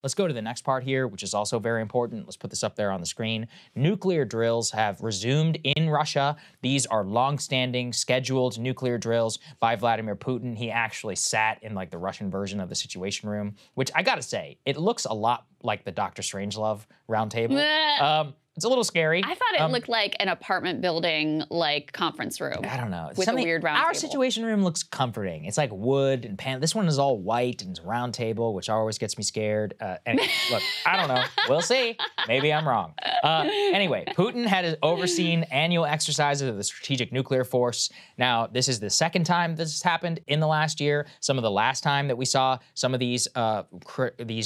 Let's go to the next part here, which is also very important. Let's put this up there on the screen. Nuclear drills have resumed in Russia. These are long-standing, scheduled nuclear drills by Vladimir Putin. He actually sat in like the Russian version of the Situation Room, which I gotta say, it looks a lot like the Dr. Strangelove roundtable. It's a little scary. I thought it looked like an apartment building, like conference room. I don't know. With a weird round Our table. Situation Room looks comforting. It's like wood and pan. This one is all white and it's a round table, which always gets me scared. Anyway, look, I don't know. We'll see. Maybe I'm wrong. Anyway, Putin had overseen annual exercises of the Strategic Nuclear Force. Now, this is the second time this has happened in the last year. Some of the last time that we saw some of these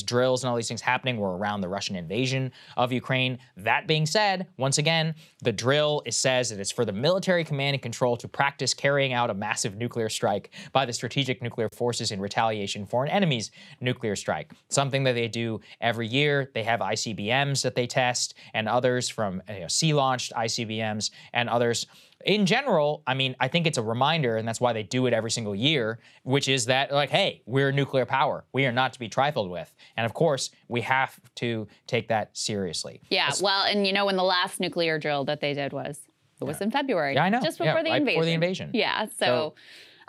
drills and all these things happening were around the Russian invasion of Ukraine. That being said, once again, the drill, it says that it's for the military command and control to practice carrying out a massive nuclear strike by the strategic nuclear forces in retaliation for an enemy's nuclear strike. Something that they do every year. They have ICBMs that they test and others from sea-launched ICBMs and others. In general, I mean, I think it's a reminder, and that's why they do it every single year, which is that, like, hey, we're a nuclear power. We are not to be trifled with. And of course, we have to take that seriously. Yeah, well, and you know when the last nuclear drill that they did was? It was in February. Yeah, I know. Just before the right invasion. Before the invasion. Yeah, so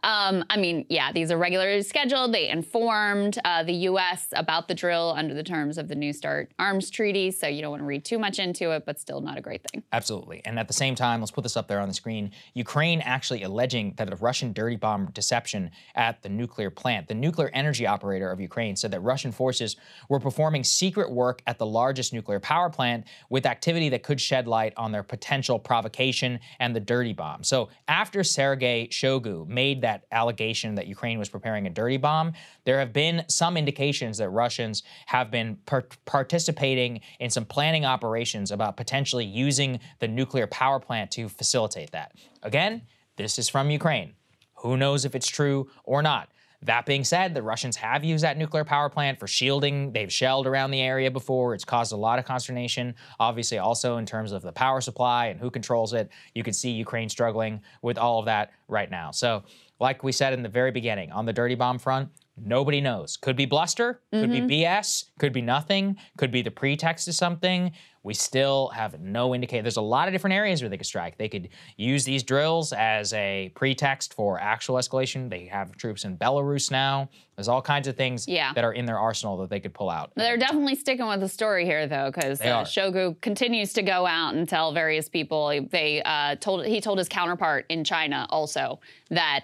I mean, yeah, these are regularly scheduled. They informed the U.S. about the drill under the terms of the New START arms treaty, so you don't want to read too much into it, but still not a great thing. Absolutely. And at the same time, let's put this up there on the screen, Ukraine actually alleging that a Russian dirty bomb deception at the nuclear plant. The nuclear energy operator of Ukraine said that Russian forces were performing secret work at the largest nuclear power plant with activity that could shed light on their potential provocation and the dirty bomb. So after Sergei Shoigu made that allegation that Ukraine was preparing a dirty bomb, there have been some indications that Russians have been participating in some planning operations about potentially using the nuclear power plant to facilitate that. Again, this is from Ukraine. Who knows if it's true or not? That being said, the Russians have used that nuclear power plant for shielding. They've shelled around the area before. It's caused a lot of consternation. Obviously, also in terms of the power supply and who controls it. You can see Ukraine struggling with all of that right now. So, like we said in the very beginning, on the dirty bomb front, nobody knows. Could be bluster, could be BS, could be nothing, could be the pretext to something. We still have no indication. There's a lot of different areas where they could strike. They could use these drills as a pretext for actual escalation. They have troops in Belarus now. There's all kinds of things that are in their arsenal that they could pull out. They're definitely sticking with the story here, though, because Shoigu continues to go out and tell various people. He told his counterpart in China also that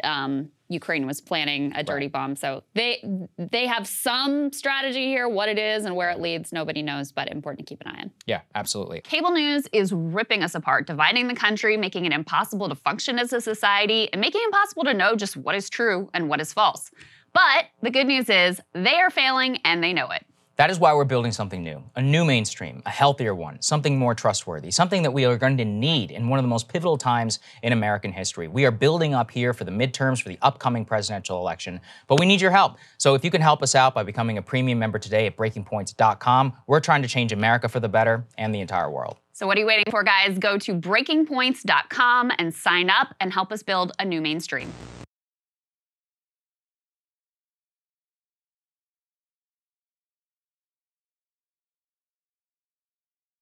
Ukraine was planning a dirty bomb. So they have some strategy here. What it is and where it leads, nobody knows, but important to keep an eye on. Yeah, absolutely. Cable news is ripping us apart, dividing the country, making it impossible to function as a society, and making it impossible to know just what is true and what is false. But the good news is they are failing and they know it. That is why we're building something new, a new mainstream, a healthier one, something more trustworthy, something that we are going to need in one of the most pivotal times in American history. We are building up here for the midterms, for the upcoming presidential election, but we need your help. So if you can help us out by becoming a premium member today at breakingpoints.com, we're trying to change America for the better and the entire world. So what are you waiting for, guys? Go to breakingpoints.com and sign up and help us build a new mainstream.